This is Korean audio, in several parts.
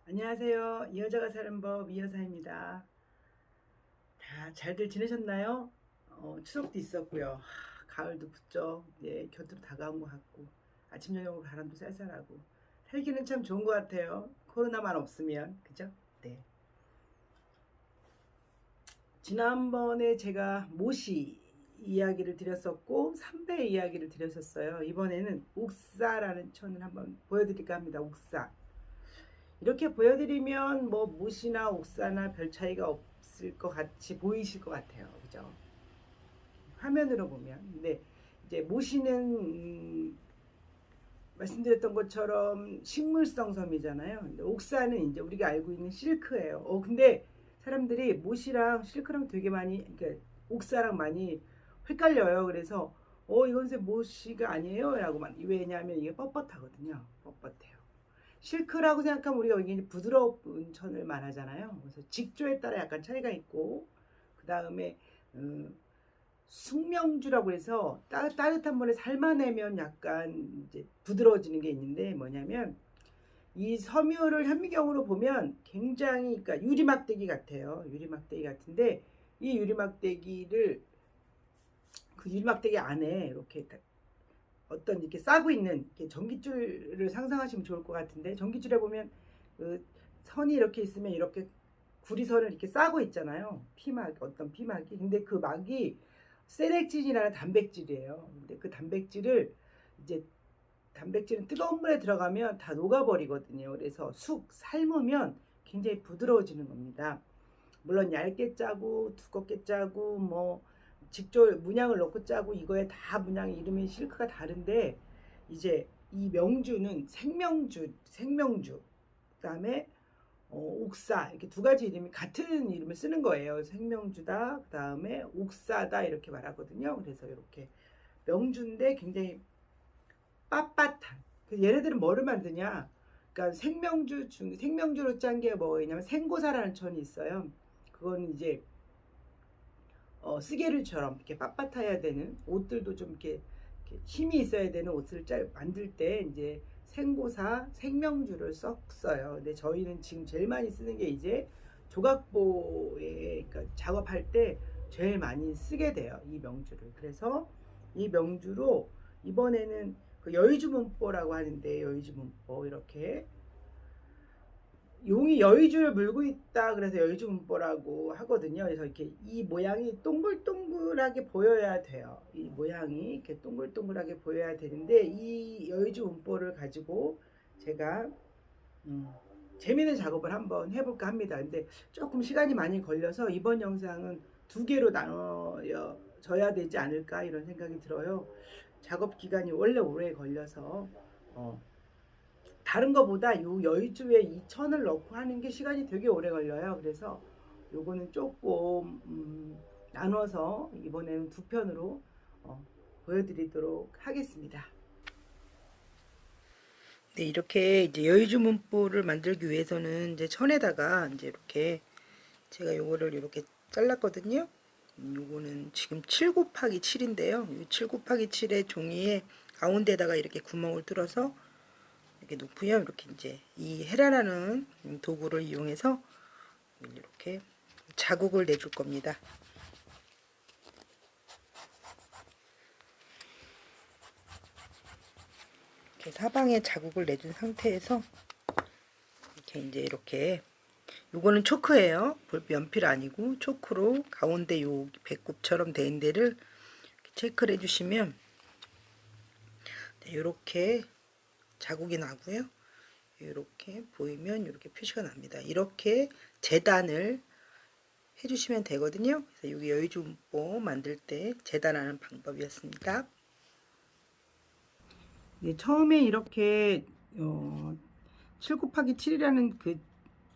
안녕하세요. 이 여자가 사는 법 이여사입니다. 다 잘들 지내셨나요? 추석도 있었고요. 가을도 부쩍 곁으로 다가온 것 같고 아침 저녁으로 바람도 쌀쌀하고 살기는 참 좋은 것 같아요. 코로나만 없으면 그죠? 네. 지난번에 제가 모시 이야기를 드렸었고 삼배 이야기를 드렸었어요. 이번에는 옥사라는 천을 한번 보여드릴까 합니다. 옥사. 이렇게 보여드리면 뭐 못이나 옥사나 별 차이가 없을 것 같이 보이실 것 같아요. 그죠? 화면으로 보면. 근데 이제 못이는 말씀드렸던 것처럼 식물성 섬이잖아요. 근데 옥사는 이제 우리가 알고 있는 실크예요. 근데 사람들이 못이랑 실크랑 되게 많이, 그러니까 옥사랑 많이 헷갈려요. 그래서 이건 못이가 아니에요 라고 왜냐하면 이게 뻣뻣하거든요. 뻣뻣해요. 실크라고 생각하면 우리가 여기 부드러운 천을 말하잖아요. 그래서 직조에 따라 약간 차이가 있고, 그 다음에 숙명주라고 해서 따뜻한 물에 삶아내면 약간 이제 부드러워지는 게 있는데 뭐냐면 이 섬유를 현미경으로 보면 굉장히 그러니까 유리막대기 같아요. 유리막대기 같은데 이 유리막대기를 그 유리막대기 안에 이렇게 어떤 이렇게 싸고 있는 이렇게 전깃줄을 상상하시면 좋을 것 같은데 전깃줄에 보면 그 선이 이렇게 있으면 이렇게 구리선을 이렇게 싸고 있잖아요. 피막 어떤 피막이 근데 그 막이 세렉틴이라는 단백질이에요. 근데 그 단백질을 이제 단백질은 뜨거운 물에 들어가면 다 녹아버리거든요. 그래서 삶으면 굉장히 부드러워지는 겁니다. 물론 얇게 짜고 두껍게 짜고 뭐 직접 문양을 넣고 짜고 이거에 다 문양 이름이 실크가 다른데 이제 이 명주는 생명주 그다음에 옥사 이렇게 두 가지 이름이 같은 이름을 쓰는 거예요. 생명주다 그다음에 옥사다 이렇게 말하거든요. 그래서 이렇게 명주인데 굉장히 빳빳한 얘네들은 뭐를 만드냐 그러니까 생명주로 짠 게 뭐냐면 생고사라는 천이 있어요. 그거는 이제 쓰개를처럼 이렇게 빳빳해야 되는 옷들도 좀 이렇게 힘이 있어야 되는 옷을 만들 때 이제 생고사 생명주를 썼어요. 근데 저희는 지금 제일 많이 쓰는 게 이제 조각보에 그러니까 작업할 때 제일 많이 쓰게 돼요. 이 명주를. 그래서 이 명주로 이번에는 그 여의주문보라고 하는데 여의주문보 이렇게 용이 여의주를 물고 있다 그래서 여의주문보라고 하거든요. 그래서 이렇게 이 모양이 동글동글하게 보여야 돼요. 이 모양이 이렇게 동글동글하게 보여야 되는데 이 여의주문보를 가지고 제가 음, 재미있는 작업을 한번 해볼까 합니다. 근데 조금 시간이 많이 걸려서 이번 영상은 두 개로 나눠져야 되지 않을까 이런 생각이 들어요. 작업 기간이 원래 오래 걸려서 어, 다른 거보다 요 여의주에 이 천을 넣고 하는 게 시간이 되게 오래 걸려요. 그래서 요거는 조금 나눠서 이번에는 두 편으로 보여드리도록 하겠습니다. 네, 이렇게 이제 여의주 문보를 만들기 위해서는 이제 천에다가 이제 이렇게 제가 요거를 이렇게 잘랐거든요. 요거는 지금 7 곱하기 7인데요. 7 곱하기 7의 종이에 가운데다가 이렇게 구멍을 뚫어서 이렇게 놓고요. 이렇게 이제 이 헤라라는 도구를 이용해서 이렇게 자국을 내줄 겁니다. 이렇게 사방에 자국을 내준 상태에서 이렇게 이제 이렇게 요거는 초크예요. 연필 아니고 초크로 가운데 요 배꼽처럼 된 데를 체크를 해주시면 이렇게 자국이 나고요. 이렇게 보이면 이렇게 표시가 납니다. 이렇게 재단을 해주시면 되거든요. 그래서 여기 여의주문보 만들 때 재단하는 방법이었습니다. 네, 처음에 이렇게 7 곱하기 7이라는 그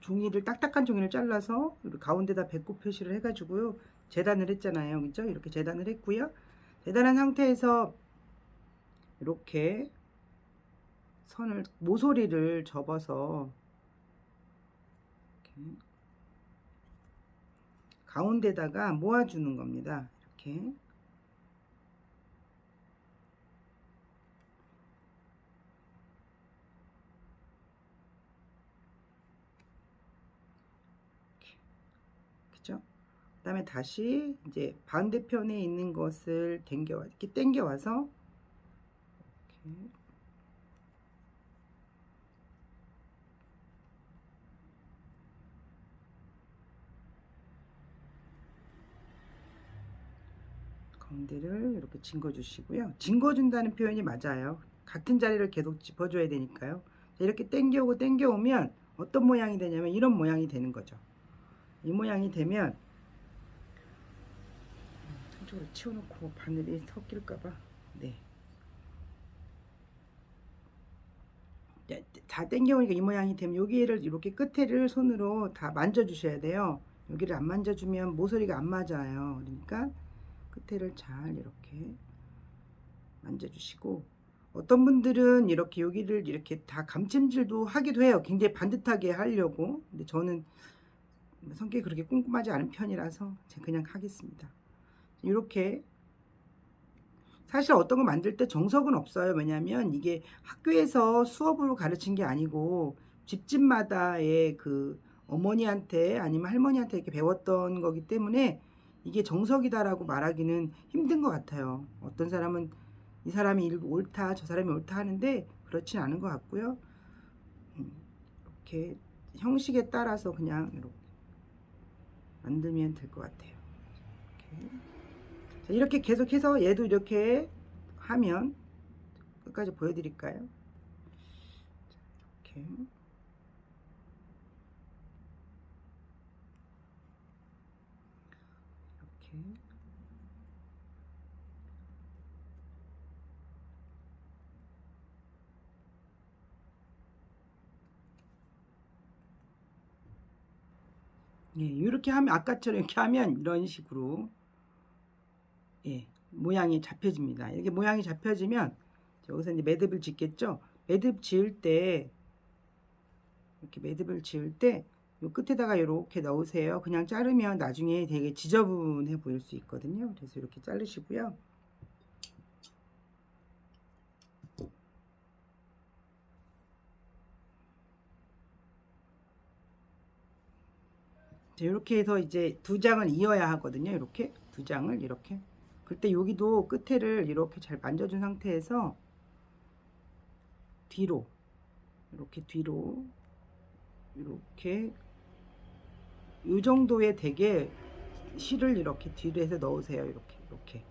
종이를 딱딱한 종이를 잘라서 가운데다 배꼽 표시를 해가지고요 재단을 했잖아요. 그죠? 이렇게 재단을 했고요. 재단한 상태에서 이렇게 선을 모서리를 접어서 이렇게 가운데다가 모아주는 겁니다. 이렇게 그다음에 다시 이제 반대편에 있는 것을 이렇게 당겨와서 이렇게 가운데를 이렇게 짚어 주시고요. 짚어 준다는 표현이 맞아요. 같은 자리를 계속 짚어 줘야 되니까요. 이렇게 당겨오고 당겨오면 어떤 모양이 되냐면 이런 모양이 되는 거죠. 이 모양이 되면 한쪽으로 치워놓고 바늘이 섞일까봐. 네. 다 당겨오니까 이 모양이 되면 여기를 이렇게 끝에를 손으로 다 만져주셔야 돼요. 여기를 안 만져주면 모서리가 안 맞아요. 그러니까 끝에를 잘 이렇게 만져주시고, 어떤 분들은 이렇게 여기를 이렇게 다 감침질도 하기도 해요. 굉장히 반듯하게 하려고. 근데 저는 성격이 그렇게 꼼꼼하지 않은 편이라서 제가 그냥 하겠습니다. 이렇게 사실 어떤 거 만들 때 정석은 없어요. 왜냐하면 이게 학교에서 수업으로 가르친 게 아니고 집집마다의 그 어머니한테 아니면 할머니한테 이렇게 배웠던 거기 때문에 이게 정석이다라고 말하기는 힘든 것 같아요. 어떤 사람은 이 사람이 옳다, 저 사람이 옳다 하는데 그렇진 않은 것 같고요. 이렇게 형식에 따라서 그냥 이렇게 만들면 될 것 같아요. 이렇게. 자, 이렇게 계속해서 얘도 이렇게 하면 끝까지 보여드릴까요? 이렇게. 이렇게. 예, 이렇게 하면 아까처럼 이렇게 하면 이런 식으로 예, 모양이 잡혀집니다. 이렇게 모양이 잡혀지면 여기서 이제 매듭을 짓겠죠. 매듭 지을 때 이렇게 매듭을 지을 때 요 끝에다가 이렇게 넣으세요. 그냥 자르면 나중에 되게 지저분해 보일 수 있거든요. 그래서 이렇게 자르시고요. 이렇게 해서 이제 두 장을 이어야 하거든요. 이렇게 두 장을 이렇게. 그때 여기도 끝에를 이렇게 잘 만져준 상태에서 뒤로 이렇게 뒤로 이렇게 이 정도의 되게 실을 이렇게 뒤로 해서 넣으세요. 이렇게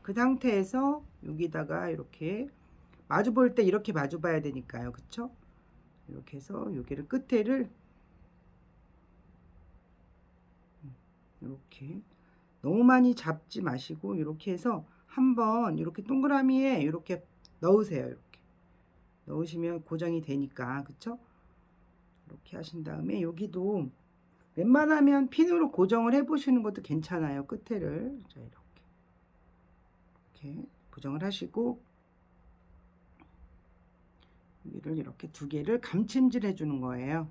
그 상태에서 여기다가 이렇게 마주 볼 때 이렇게 마주 봐야 되니까요. 그쵸? 이렇게 해서 여기를 끝에를 이렇게 너무 많이 잡지 마시고 이렇게 해서 한번 이렇게 동그라미에 이렇게 넣으세요. 이렇게 넣으시면 고정이 되니까. 그쵸? 이렇게 하신 다음에 여기도 웬만하면 핀으로 고정을 해 보시는 것도 괜찮아요. 끝에를. 자, 이렇게 고정을 하시고 여기를 이렇게 두 개를 감침질 해 주는 거예요.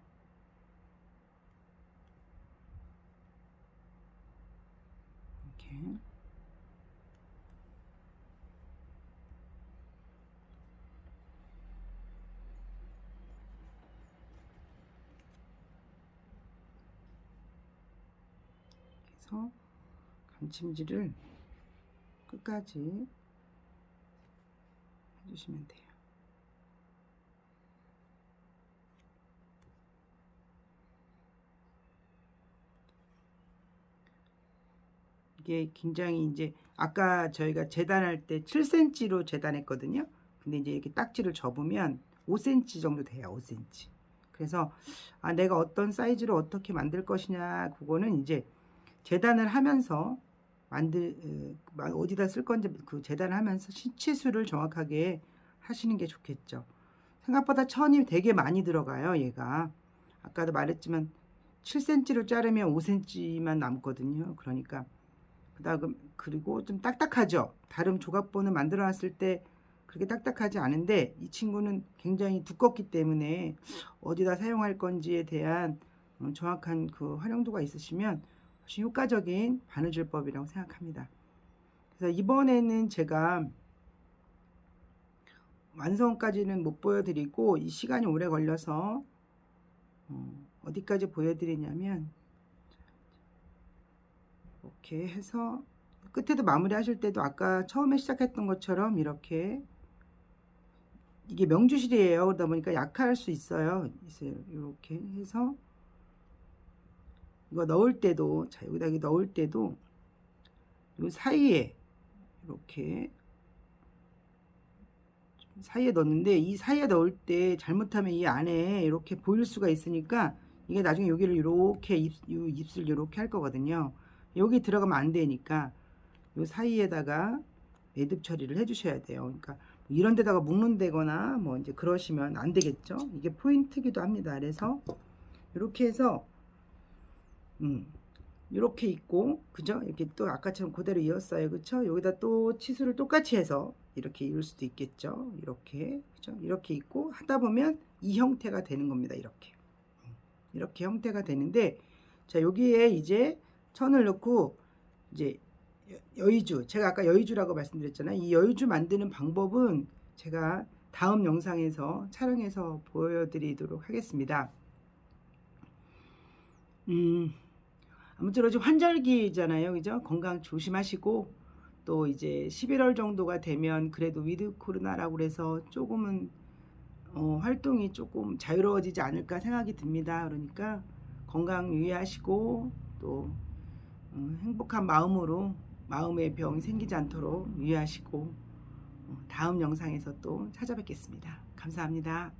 이렇게. 그래서 감침질을 끝까지 해주시면 돼요. 이게 굉장히 이제 아까 저희가 재단할 때 7cm로 재단했거든요. 근데 이제 이렇게 딱지를 접으면 5cm 정도 돼요. 5cm. 그래서 내가 어떤 사이즈로 어떻게 만들 것이냐 그거는 이제 재단을 하면서 어디다 쓸 건지 그 재단을 하면서 치수를 정확하게 하시는 게 좋겠죠. 생각보다 천이 되게 많이 들어가요. 얘가 아까도 말했지만 7cm로 자르면 5cm만 남거든요. 그러니까 그리고 좀 딱딱하죠. 다른 조각본을 만들어 놨을 때 그렇게 딱딱하지 않은데 이 친구는 굉장히 두껍기 때문에 어디다 사용할 건지에 대한 정확한 그 활용도가 있으시면 훨씬 효과적인 바느질법이라고 생각합니다. 그래서 이번에는 제가 완성까지는 못 보여드리고 이 시간이 오래 걸려서 어디까지 보여드리냐면 이렇게 해서 끝에도 마무리 하실 때도 아까 처음에 시작했던 것처럼 이렇게, 이게 명주실이에요. 그러다 보니까 약할 수 있어요. 이렇게 해서 이거 넣을 때도, 자 여기다 넣을 때도 이 사이에 이렇게 사이에 넣는데, 이 사이에 넣을 때 잘못하면 이 안에 이렇게 보일 수가 있으니까 이게 나중에 여기를 이렇게 입술 이렇게 할 거거든요. 여기 들어가면 안 되니까 이 사이에다가 매듭 처리를 해 주셔야 돼요. 그러니까 이런 데다가 묶는다거나 뭐 이제 그러시면 안 되겠죠. 이게 포인트기도 합니다. 그래서 이렇게 해서 이렇게 있고, 그죠? 이렇게 또 아까처럼 그대로 이었어요. 그쵸? 여기다 또 치수를 똑같이 해서 이렇게 이을 수도 있겠죠. 이렇게, 그죠? 이렇게 있고 하다 보면 이 형태가 되는 겁니다. 이렇게 형태가 되는데, 자 여기에 이제 천을 넣고 이제 여의주, 제가 아까 여의주라고 말씀드렸잖아요. 이 여의주 만드는 방법은 제가 다음 영상에서 촬영해서 보여드리도록 하겠습니다. 아무쪼록 지금 환절기잖아요. 그죠? 건강 조심하시고, 또 이제 11월 정도가 되면 그래도 위드 코로나라고 그래서 조금은 활동이 조금 자유로워지지 않을까 생각이 듭니다. 그러니까 건강 유의하시고, 또 행복한 마음으로 마음의 병이 생기지 않도록 유의하시고, 다음 영상에서 또 찾아뵙겠습니다. 감사합니다.